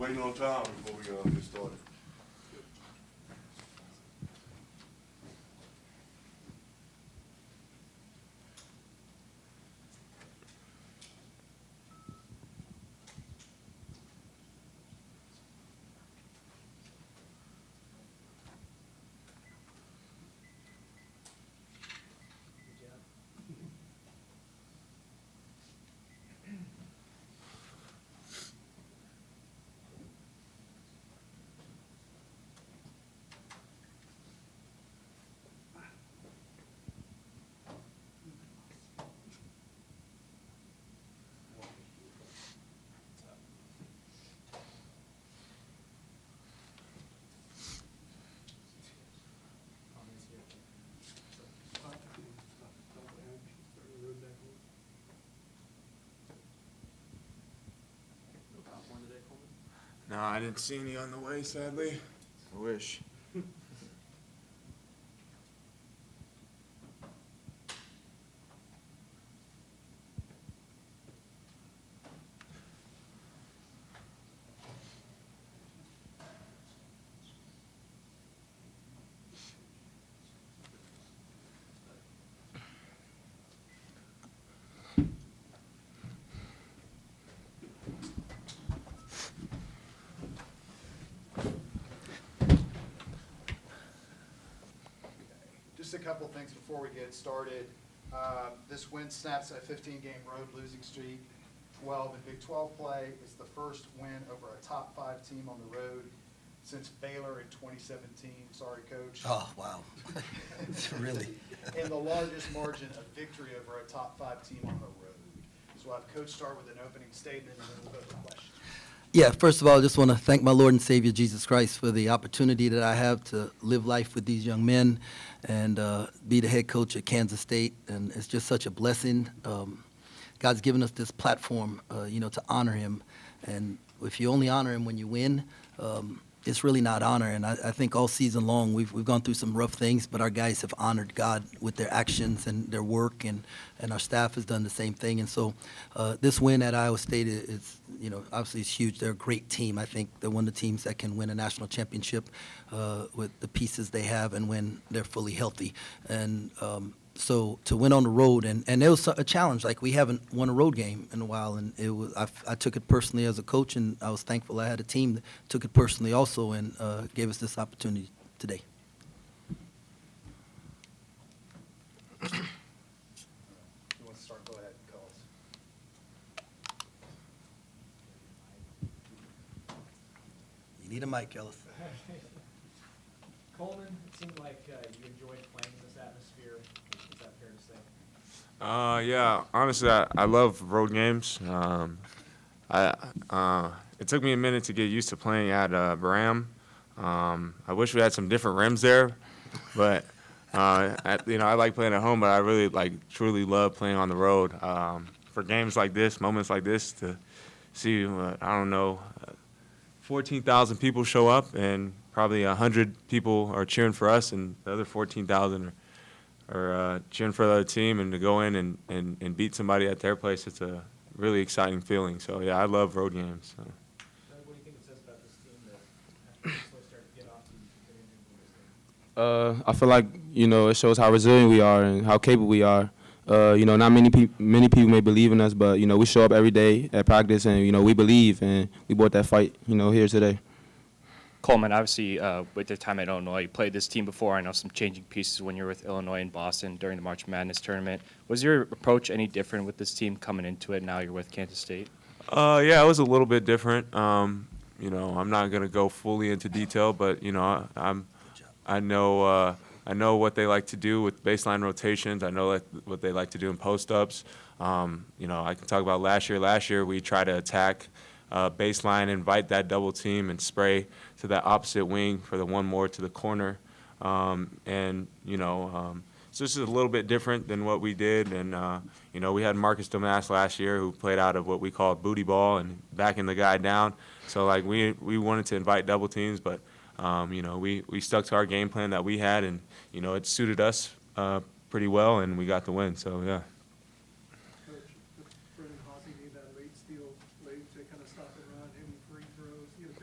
waiting on time before we get started. No, I didn't see any on the way, sadly. I wish. Just a couple things before we get started. This win snaps a 15-game road losing streak, 12 in Big 12 play. It's the first win over a top 5 team on the road since Baylor in 2017. Sorry, Coach. Oh, wow. Really? And the largest margin of victory over a top 5 team on the road. So we'll have Coach start with an opening statement, and then we'll go to questions. Yeah, first of all, I just want to thank my Lord and Savior Jesus Christ for the opportunity that I have to live life with these young men and be the head coach at Kansas State. And it's just such a blessing. God's given us this platform, to honor him. And if you only honor him when you win, it's really not honor. And I think all season long we've gone through some rough things, but our guys have honored God with their actions and their work, and our staff has done the same thing. And so this win at Iowa State is, obviously it's huge. They're a great team. I think they're one of the teams that can win a national championship with the pieces they have and when they're fully healthy. And so to win on the road, and it was a challenge. Like, we haven't won a road game in a while, and it was I took it personally as a coach, and I was thankful I had a team that took it personally also and gave us this opportunity today. You want to start? Go ahead and call us. You need a mic, Ellis. Coleman, it seemed like you enjoyed playing in this atmosphere. Is that fair to say? Yeah, honestly, I love road games. It took me a minute to get used to playing at Bram. I wish we had some different rims there, but I like playing at home, but I really truly love playing on the road. For games like this, moments like this, to see 14,000 people show up, and probably 100 people are cheering for us, and the other 14,000 are cheering for the other team, and to go in and beat somebody at their place, it's a really exciting feeling. So, yeah, I love road games. So. What do you think it says about this team that after they start to get off the I feel like, it shows how resilient we are and how capable we are. Not many people may believe in us, but, we show up every day at practice and, we believe, and we brought that fight, here today. Coleman, obviously, with your time at Illinois, you played this team before. I know some changing pieces when you were with Illinois and Boston during the March Madness tournament. Was your approach any different with this team coming into it now you're with Kansas State? Yeah, it was a little bit different. I'm not going to go fully into detail, but, I know what they like to do with baseline rotations. I know what they like to do in post-ups. I can talk about last year. Last year, we tried to attack baseline, invite that double team, and spray to that opposite wing for the one more to the corner. So this is a little bit different than what we did. And, we had Marcus Domas last year who played out of what we call booty ball and backing the guy down. So, we wanted to invite double teams, but, we stuck to our game plan that we had, and, it suited us pretty well, and we got the win. So, yeah. Brendan Hawsey need that late steal late to kind of stop the run, any free throws, get a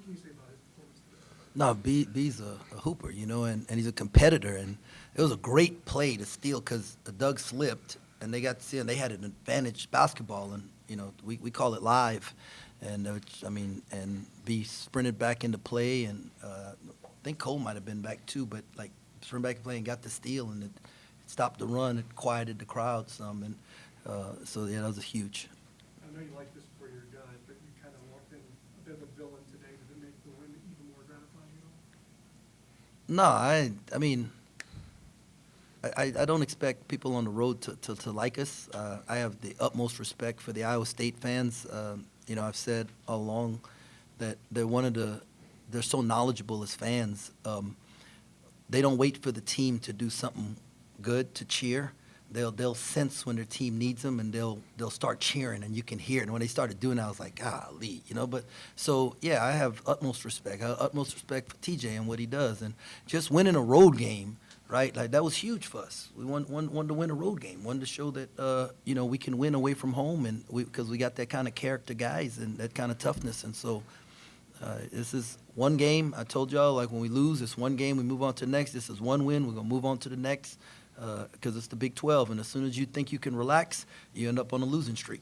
can you say about his performance today? No, B's a hooper, and he's a competitor. And it was a great play to steal because Doug slipped, and they got to see, and they had an advantage basketball, and we call it live, and and B sprinted back into play, and I think Cole might have been back too, but like sprinted back and play and got the steal, and it stopped the run, it quieted the crowd some, and so yeah, that was huge. I know you like this for your guys, but you kind of walked in a bit of a villain today. Did it make the win even more gratifying at all? No, I mean, I don't expect people on the road to like us. I have the utmost respect for the Iowa State fans. I've said all along that they're so knowledgeable as fans. They don't wait for the team to do something good to cheer. They'll sense when their team needs them, and they'll start cheering, and you can hear it. And when they started doing that, I was like, golly, But so yeah, I have utmost respect. I have utmost respect for TJ and what he does, and just winning a road game, right? Like that was huge for us. We wanted to win a road game, wanted to show that we can win away from home, and because we got that kind of character guys and that kind of toughness, and so. This is one game. I told y'all, like when we lose, it's one game. We move on to the next. This is one win. We're gonna move on to the next because it's the Big 12. And as soon as you think you can relax, you end up on a losing streak.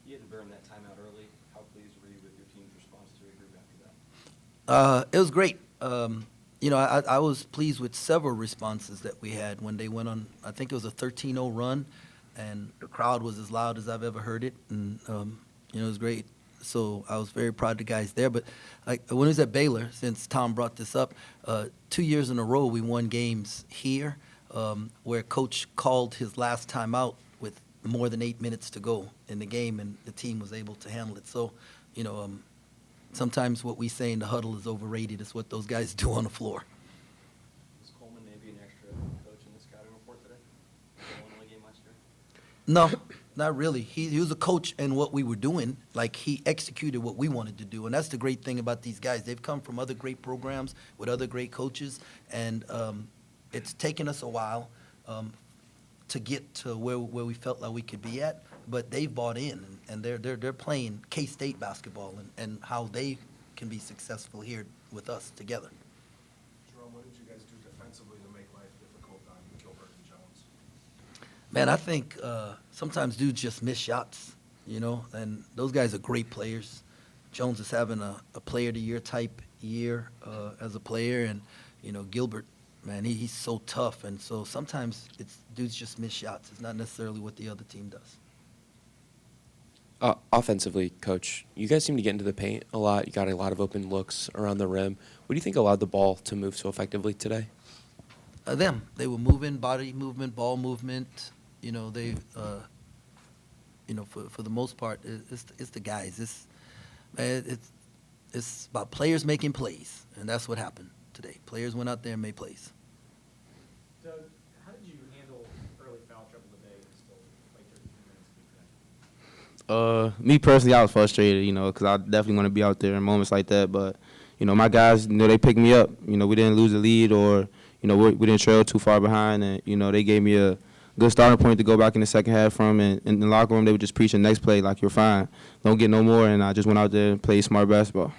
You had to burn that timeout early. How pleased were you with your team's response to regroup after that? It was great. I was pleased with several responses that we had when they went on. I think it was a 13-0 run, and the crowd was as loud as I've ever heard it, and it was great. So I was very proud of the guys there. But like when I was at Baylor, since Tom brought this up, 2 years in a row we won games here where Coach called his last time out with more than 8 minutes to go in the game, and the team was able to handle it. So, sometimes what we say in the huddle is overrated. It's what those guys do on the floor. Was Coleman maybe an extra coach in the scouting report today? The Illinois game last year? No, not really. He was a coach in what we were doing. Like, he executed what we wanted to do. And that's the great thing about these guys. They've come from other great programs with other great coaches. And it's taken us a while to get to where we felt like we could be at. But they've bought in, and they're playing K-State basketball and how they can be successful here with us together. Jerome, what did you guys do defensively to make life difficult on Gilbert and Jones? Man, I think sometimes dudes just miss shots, and those guys are great players. Jones is having a player of the year type year as a player, and, Gilbert, man, he's so tough, and so sometimes dudes just miss shots. It's not necessarily what the other team does. Offensively, Coach, you guys seem to get into the paint a lot. You got a lot of open looks around the rim. What do you think allowed the ball to move so effectively today? They were moving, body movement, ball movement. They, for the most part, it's the guys. It's about players making plays, and that's what happened today. Players went out there and made plays. Doug, how did you handle early foul trouble today and still play 33 minutes of good play? Me personally, I was frustrated, because I definitely want to be out there in moments like that. But, my guys, they picked me up. We didn't lose the lead or, we didn't trail too far behind. And, they gave me a good starting point to go back in the second half from. And in the locker room, they would just preach the next play like, you're fine. Don't get no more. And I just went out there and played smart basketball.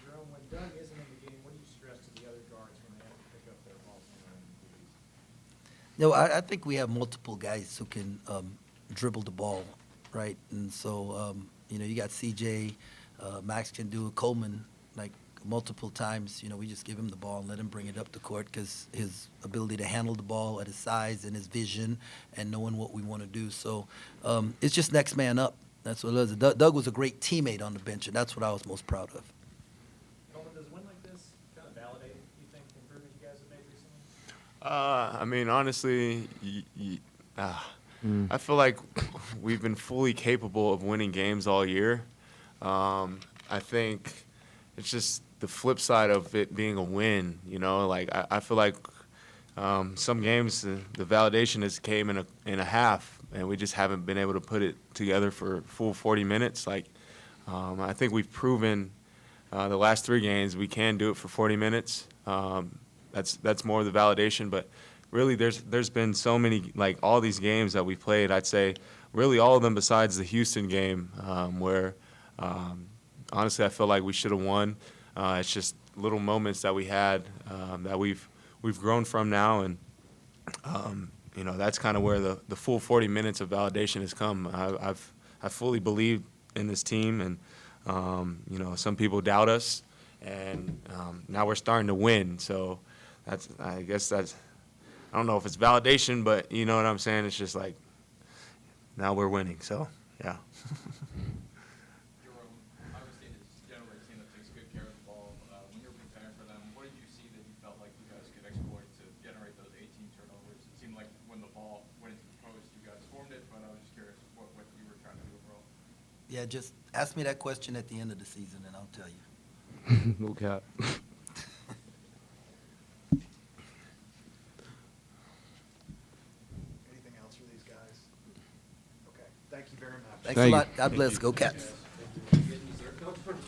Jerome, when Doug isn't in the game, what do you stress to the other guards when they have to pick up their balls and I think we have multiple guys who can dribble the ball, right? And so, you got CJ, Max can do it, Coleman, like multiple times, we just give him the ball and let him bring it up the court because his ability to handle the ball at his size and his vision and knowing what we want to do. So it's just next man up. That's what it is. Doug was a great teammate on the bench, and that's what I was most proud of. Coleman, does a win like this kind of validate, you think, the improvement you guys have made recently? Honestly, I feel like we've been fully capable of winning games all year. I think it's just the flip side of it being a win, I feel like some games the validation came in a half, and we just haven't been able to put it together for full 40 minutes. I think we've proven the last 3 games we can do it for 40 minutes. That's more of the validation, but really there's been so many, all these games that we played, I'd say really all of them besides the Houston game where honestly, I feel like we should have won. It's just little moments that we had that we've grown from now, and you know, that's kind of where the full 40 minutes of validation has come. I fully believed in this team, and you know, some people doubt us, and now we're starting to win. So I guess I don't know if it's validation, but you know what I'm saying. It's just like now we're winning. So yeah. Jerome, obviously it's generally a team that takes good care of the ball. When you were preparing for them, what did you see that you felt like you guys could exploit to generate those 18 turnovers? It seemed like when the ball went into the post, you guys formed it, but I was just curious what you were trying to do overall. Yeah, just ask me that question at the end of the season, and I'll tell you. No cap. Anything else for these guys? Okay, thank you very much. Thanks a lot. God bless. Go Cats.